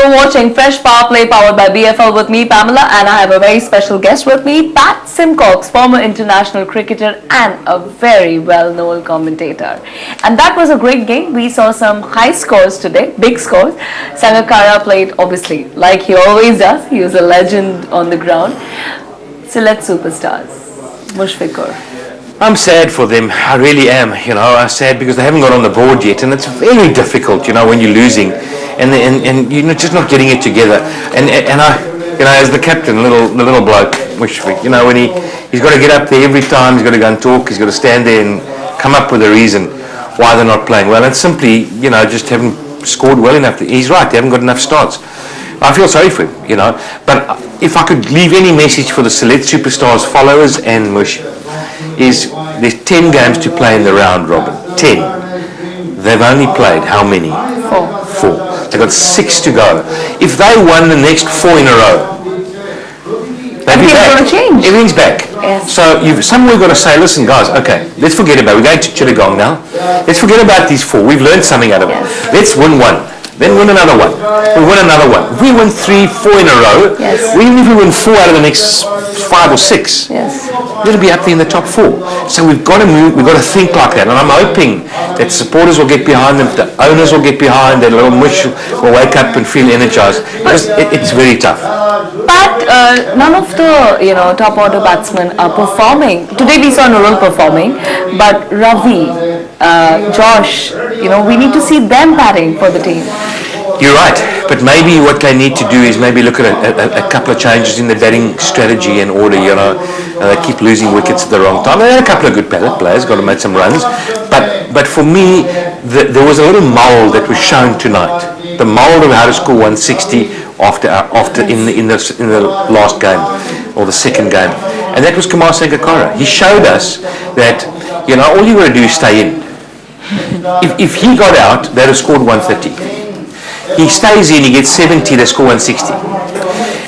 You're watching Fresh Power Play powered by BFL with me, Pamela, and I have a very special guest with me, Pat Simcox, former international cricketer and a very well-known commentator. And that was a great game. We saw some high scores today, big scores. Sangakkara played, obviously, like he always does. He was a legend on the ground. Select superstars. Mushfiqur. I'm sad for them. I really am. I'm sad because they haven't got on the board yet, and it's very difficult. When you're losing, and you're just not getting it together. And I, as the captain, the little bloke, Mushfiq, when he's got to get up there every time. He's got to go and talk. He's got to stand there and come up with a reason why they're not playing well. And simply, just haven't scored well enough. He's right. They haven't got enough starts. I feel sorry for him. But if I could leave any message for the Select Superstars followers and Mush, is there's 10 games to play in the round robin. 10. They've only played how many? 4. They've got 6 to go. If they won the next 4 in a row, they'd be back. Everything's back. Yes. So you've somewhere got to say, listen guys, okay, let's forget about it. We're going to Chittagong now. Let's forget about these 4. We've learned something out of it. Yes. Let's win 1. Then win another 1. We win another 1. If we win 3, 4 in a row, yes. Even if we win 4 out of the next 5 or 6, yes. It'll be up there in the top 4. So we've got to move, we've got to think like that. And I'm hoping that supporters will get behind them, the owners will get behind, that little Mush will wake up and feel energized. Because it's very tough. But none of the top order batsmen are performing. Today we saw Nurul performing, but Ravi, Josh, we need to see them batting for the team. You're right, but maybe what they need to do is maybe look at a couple of changes in the batting strategy and order. They keep losing wickets at the wrong time. They had a couple of good players, got to make some runs. But for me, there was a little mould that was shown tonight. The mould of how to score 160 after in the last game or the second game, and that was Kumar Sangakkara. He showed us that all you got to do is stay in. If he got out, they'd have scored 130. He stays in, he gets 70, they score 160.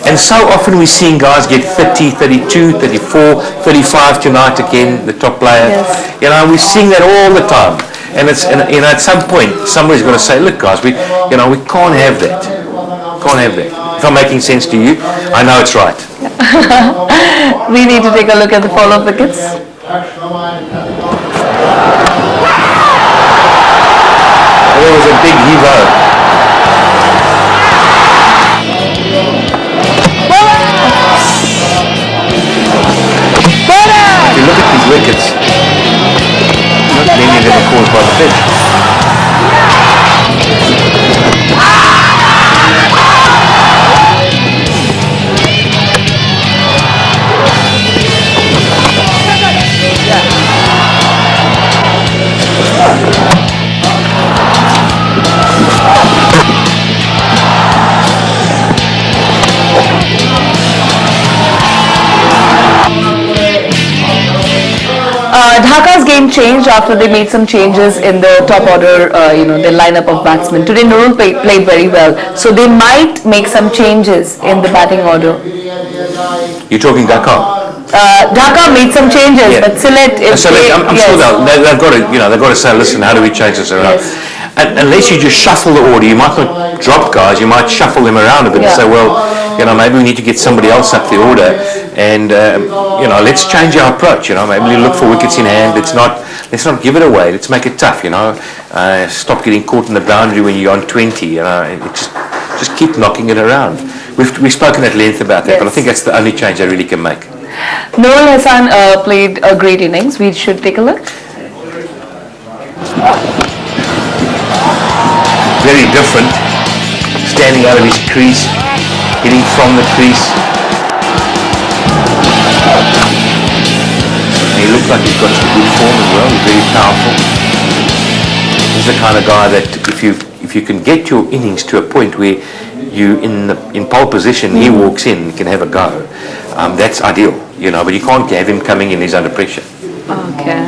And so often we're seeing guys get 30, 32, 34, 35 tonight again, the top player. Yes. We're seeing that all the time. And it's at some point somebody's got to say, look guys, we can't have that. Can't have that. If I'm making sense to you, I know it's right. We need to take a look at the follow-up wickets. There was a big heave-ho. If you look at these wickets, not many of them are caused by the pitch. Dhaka's game changed after they made some changes in the top order, their lineup of batsmen. Today Nurul played very well, so they might make some changes in the batting order. You're talking Dhaka? Dhaka made some changes, but Sylhet. I'm sure they've got to say, listen, how do we change this around? Yes. And unless you just shuffle the order, you might not drop guys, you might shuffle them around a bit and say, well, maybe we need to get somebody else up the order, and let's change our approach. Maybe look for wickets in hand. Let's not give it away. Let's make it tough. Stop getting caught in the boundary when you're on 20. Just keep knocking it around. We've spoken at length about that, but I think that's the only change I really can make. Nurul Hassan played a great innings. We should take a look. Very different, standing out of his crease, hitting from the crease. And he looks like he's got some good form as well. He's very powerful. He's the kind of guy that if you can get your innings to a point where you in pole position, he walks in, can have a go. That's ideal, but you can't have him coming in, he's under pressure. Okay.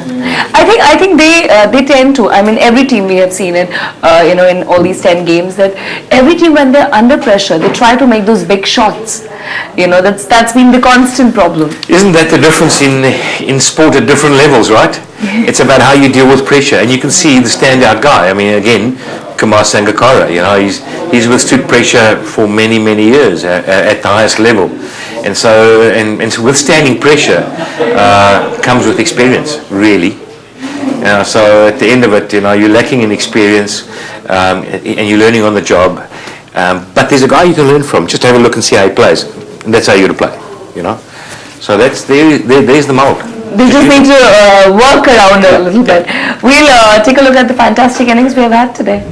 I think they tend to. I mean, every team we have seen it, in all these 10 games, that every team when they're under pressure, they try to make those big shots. That's been the constant problem. Isn't that the difference in sport at different levels, right? It's about how you deal with pressure, and you can see the standout guy. I mean, again, Kumar Sangakkara. You know, he's withstood pressure for many years at the highest level, and so so withstanding pressure comes with experience, really. So at the end of it, you know, you're lacking in experience, and you're learning on the job. But there's a guy you can learn from. Just have a look and see how he plays, and that's how you to play. You know, so there's the mold. They just need to work around it a little bit. We'll take a look at the fantastic innings we have had today.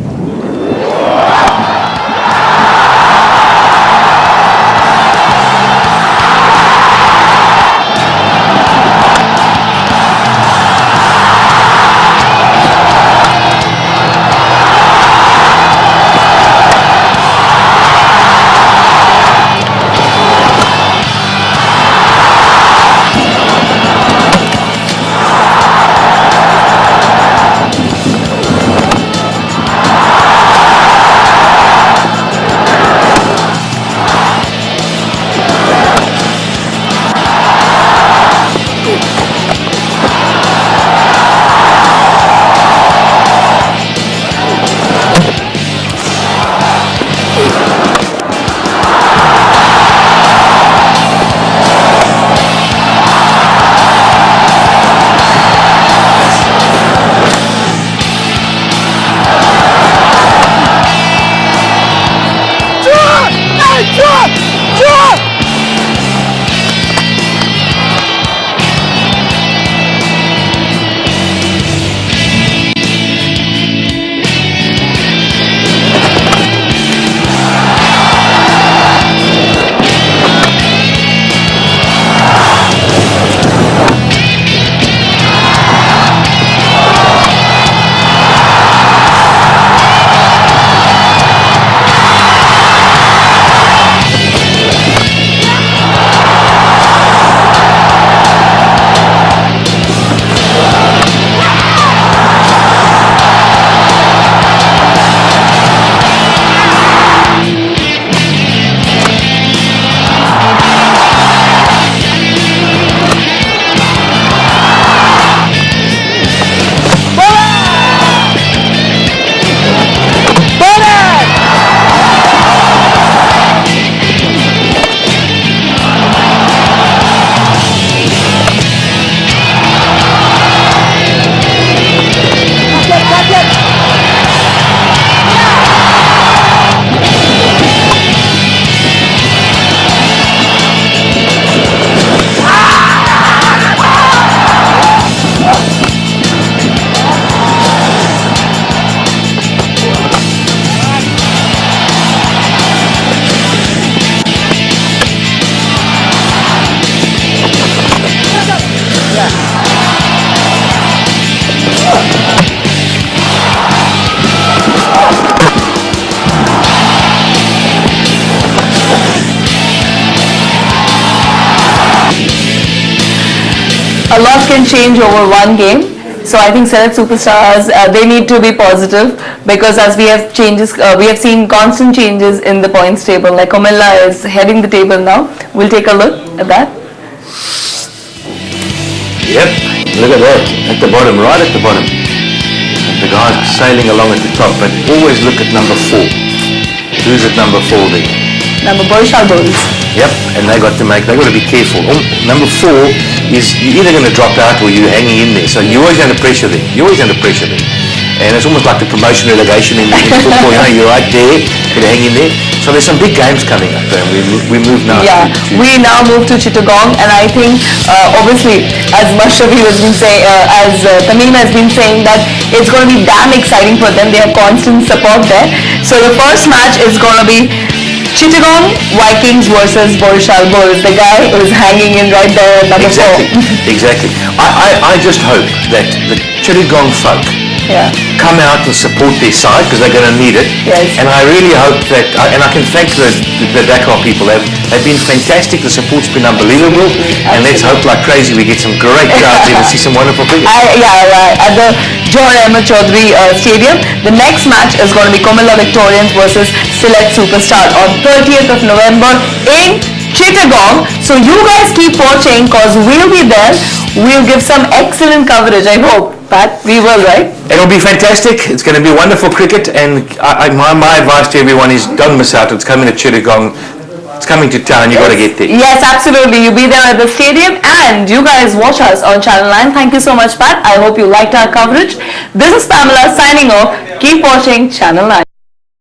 A lot can change over one game. So I think select superstars, they need to be positive, because as we have seen constant changes in the points table. Like Komilla is heading the table now. We'll take a look at that. Yep, look at that, at the bottom, right at the bottom. The guy's sailing along at the top, but always look at number 4. Who's at number 4 there? Number Borishal Bulls. Yep, and they got to be careful. Number 4 is you're either going to drop out or you're hanging in there. So you're always under pressure there. And it's almost like the promotion relegation in football. You know, you're right there, you're hang in there. So there's some big games coming up, and we move now. Yeah, we now move to Chittagong, and I think obviously, as Mashrafi has been saying, as Tamim has been saying, that it's going to be damn exciting for them. They have constant support there. So the first match is going to be Chittagong Vikings versus Borishal Bulls. The guy who's hanging in right there, number 4. Exactly. I just hope that the Chittagong folk come out and support their side, because they're going to need it. Yes. And I really hope that, and I can thank the Dakar people. They've been fantastic. The support's been unbelievable. And let's hope like crazy we get some great crowds here and see some wonderful cricket. At the John Ahmed Chaudhary Stadium. The next match is going to be Komilla Victorians versus Select Superstar on 30th of November in Chittagong. So you guys keep watching, because we'll be there. We'll give some excellent coverage, I hope. Pat, we will, right? It'll be fantastic. It's going to be wonderful cricket, and my advice to everyone is don't miss out. It's coming to Chittagong. It's coming to town. You got to get there. Yes, absolutely. You be there at the stadium, and you guys watch us on Channel 9. Thank you so much, Pat. I hope you liked our coverage. This is Pamela signing off. Keep watching Channel 9.